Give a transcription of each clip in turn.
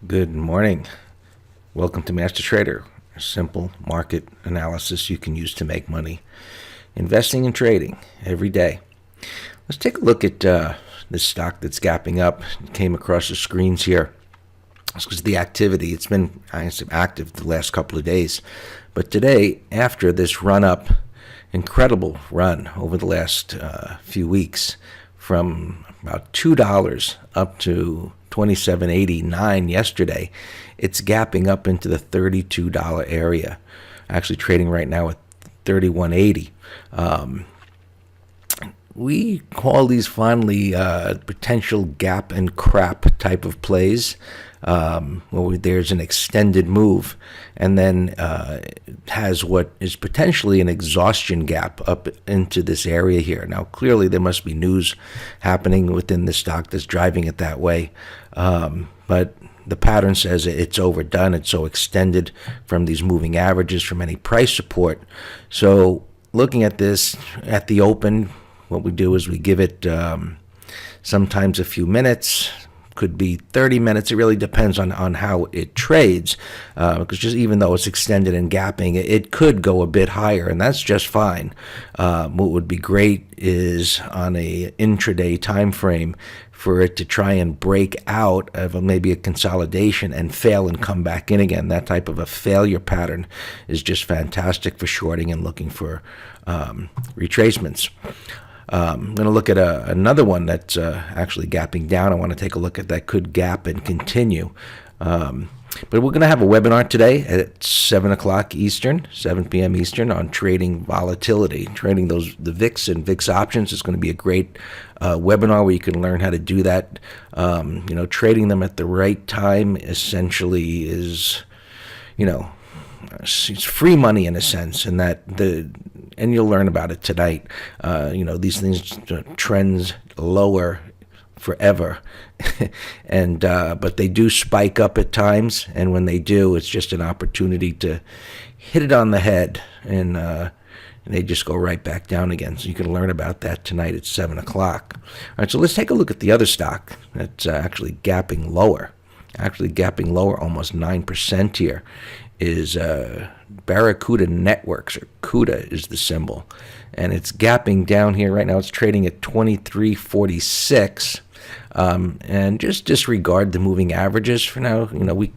Good morning. Welcome to Master Trader, a simple market analysis you can use to make money investing and trading every day. Let's take a look at this stock that's gapping up. It came across the screens here. It's because of the activity. It's been active the last couple of days. But today, after this run-up, incredible run over the last few weeks, from about $2 up to $27.89 yesterday, it's gapping up into the $32 area. Actually trading right now at $31.80. We call these fondly potential gap and crap type of plays, where there's an extended move and then has what is potentially an exhaustion gap up into this area here. Now, clearly there must be news happening within the stock that's driving it that way, but the pattern says it's overdone. It's so extended from these moving averages, from any price support. So looking at this at the open, what we do is we give it sometimes a few minutes, could be 30 minutes. It really depends on how it trades, because just even though it's extended and gapping, it could go a bit higher, and that's just fine. What would be great is on a intraday time frame for it to try and break out of maybe a consolidation and fail and come back in again. That type of a failure pattern is just fantastic for shorting and looking for retracements. I'm going to look at another one that's actually gapping down. I want to take a look at that could gap and continue. But we're going to have a webinar today at 7 o'clock Eastern, 7 p.m. Eastern, on trading volatility, trading the VIX and VIX options. It's going to be a great webinar where you can learn how to do that. Trading them at the right time essentially is, it's free money in a sense, and and you'll learn about it tonight. These things trends lower forever, and but they do spike up at times, and when they do, it's just an opportunity to hit it on the head, and they just go right back down again. So you can learn about that tonight at 7 o'clock. All right, so let's take a look at the other stock that's actually gapping lower. Almost 9% here, is Barracuda Networks, or CUDA is the symbol, and it's gapping down here right now. It's trading at 23.46, and just disregard the moving averages for now. We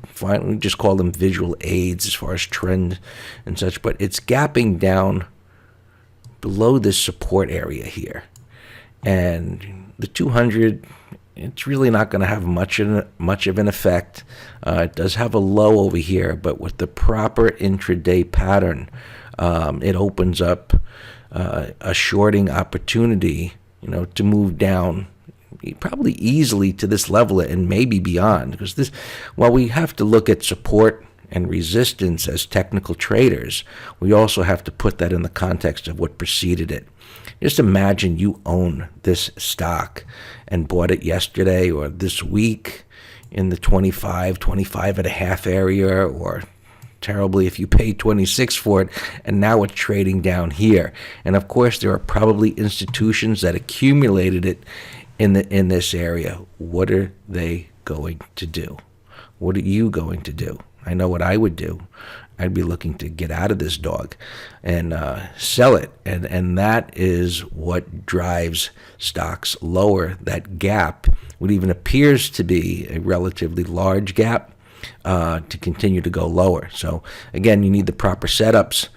just call them visual aids as far as trend and such, but it's gapping down below this support area here, and the 200. It's really not going to have much of an effect. It does have a low over here, but with the proper intraday pattern, it opens up a shorting opportunity, to move down probably easily to this level and maybe beyond. Because while we have to look at support and resistance as technical traders, we also have to put that in the context of what preceded it. Just imagine you own this stock and bought it yesterday or this week in the 25 and a half area, or terribly if you paid 26 for it, and now it's trading down here. And of course, there are probably institutions that accumulated it in this area. What are they going to do? What are you going to do? I know what I would do. I'd be looking to get out of this dog and sell it. And that is what drives stocks lower. That gap, what even appears to be a relatively large gap, to continue to go lower. So again, you need the proper setups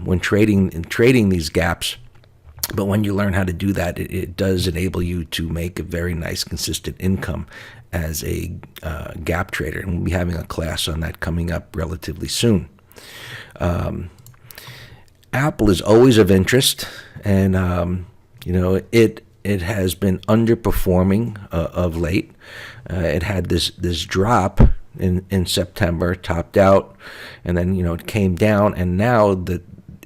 when trading these gaps. But when you learn how to do that, it does enable you to make a very nice, consistent income as a gap trader. And we'll be having a class on that coming up relatively soon. Apple is always of interest, and it has been underperforming of late. It had this drop in September, topped out, and then it came down, and now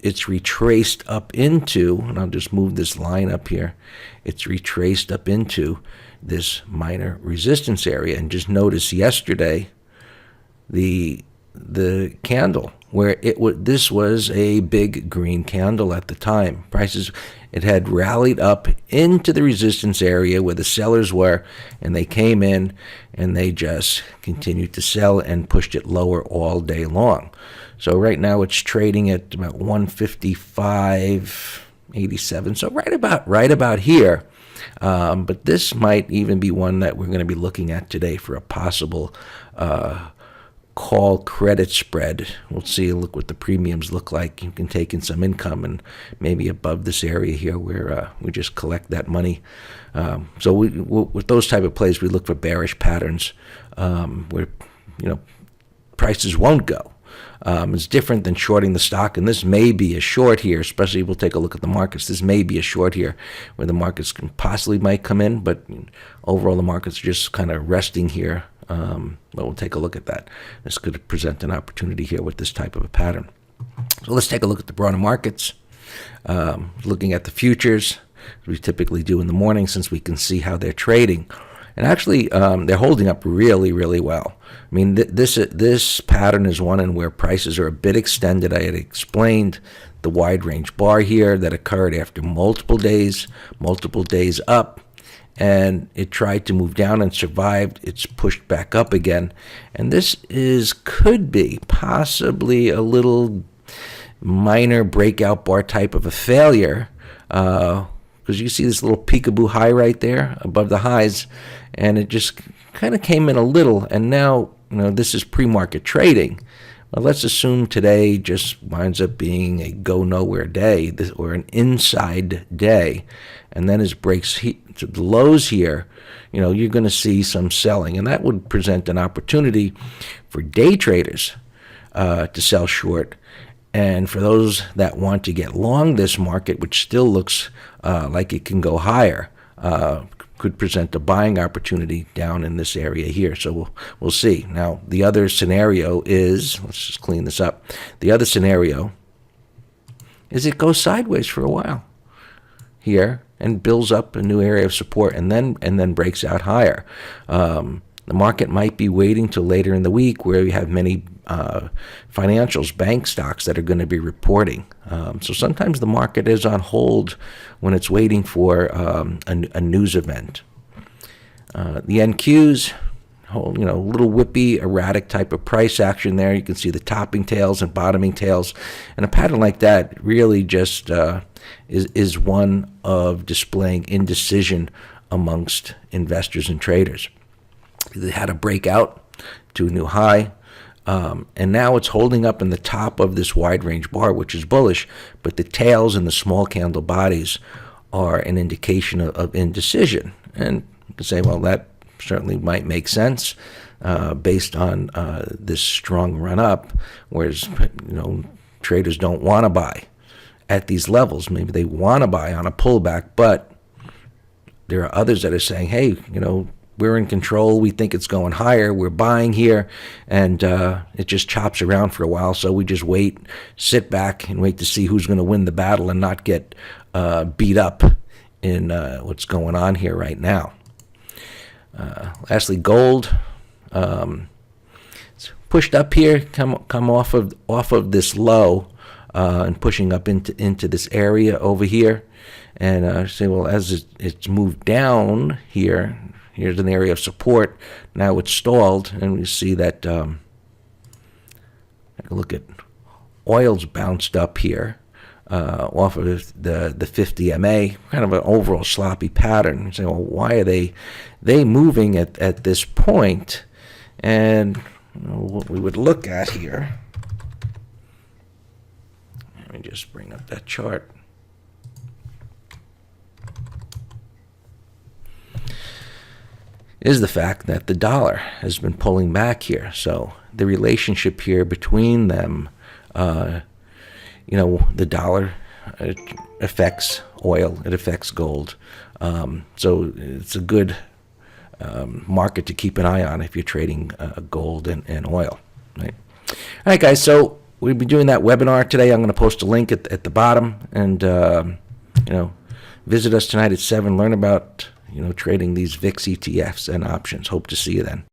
it's retraced up into, and I'll just move this line up here, it's retraced up into this minor resistance area. And just notice yesterday the candle where this was a big green candle at the time. It had rallied up into the resistance area where the sellers were, and they came in and they just continued to sell and pushed it lower all day long. So right now it's trading at about 155.87. So right about here. But this might even be one that we're going to be looking at today for a possible call credit spread. We'll see. Look what the premiums look like. You can take in some income and maybe above this area here where we just collect that money. So with those type of plays, we look for bearish patterns where prices won't go. It's different than shorting the stock, and this may be a short here, especially if we'll take a look at the markets. This may be a short here where the markets can possibly might come in, but overall the markets are just kind of resting here. But we'll take a look at that. This could present an opportunity here with this type of a pattern. So let's take a look at the broader markets. Looking at the futures, as we typically do in the morning, since we can see how they're trading. And actually, they're holding up really, really well. I mean, this pattern is one in where prices are a bit extended. I had explained the wide range bar here that occurred after multiple days up, and it tried to move down and survived. It's pushed back up again, and this could be possibly a little minor breakout bar type of a failure. Because you see this little peekaboo high right there above the highs, and it just kind of came in a little, and now this is pre-market trading. Well, let's assume today just winds up being a go nowhere day or an inside day, and then as it breaks to the lows here, you're going to see some selling, and that would present an opportunity for day traders to sell short. And for those that want to get long this market, which still looks like it can go higher, could present a buying opportunity down in this area here. So we'll see. Now, the other scenario is, let's just clean this up. The other scenario is it goes sideways for a while here and builds up a new area of support and then breaks out higher. The market might be waiting till later in the week where we have many financials, bank stocks that are going to be reporting. So sometimes the market is on hold when it's waiting for a news event. The NQs, little whippy, erratic type of price action there. You can see the topping tails and bottoming tails. And a pattern like that really just is one of displaying indecision amongst investors and traders. They had a breakout to a new high, and now it's holding up in the top of this wide range bar, which is bullish, but the tails and the small candle bodies are an indication of indecision. And you can say, well, that certainly might make sense based on this strong run up, whereas traders don't want to buy at these levels. Maybe they want to buy on a pullback, but there are others that are saying, hey, we're in control. We think it's going higher. We're buying here, and it just chops around for a while. So we just wait, sit back, and wait to see who's going to win the battle and not get beat up in what's going on here right now. Lastly, gold. It's pushed up here, come off of this low, and pushing up into this area over here. And say, well, as it's moved down here. Here's an area of support. Now it's stalled, and we see that. Take a look at oil's bounced up here off of the 50 MA. Kind of an overall sloppy pattern. You say, well, why are they moving at this point? And what we would look at here. Let me just bring up that chart. Is the fact that the dollar has been pulling back here. So the relationship here between them, the dollar affects oil, it affects gold. So it's a good market to keep an eye on if you're trading gold and oil. Right? All right, guys, so we'll be doing that webinar today. I'm going to post a link at the bottom, and, visit us tonight at 7, learn about trading these VIX ETFs and options. Hope to see you then.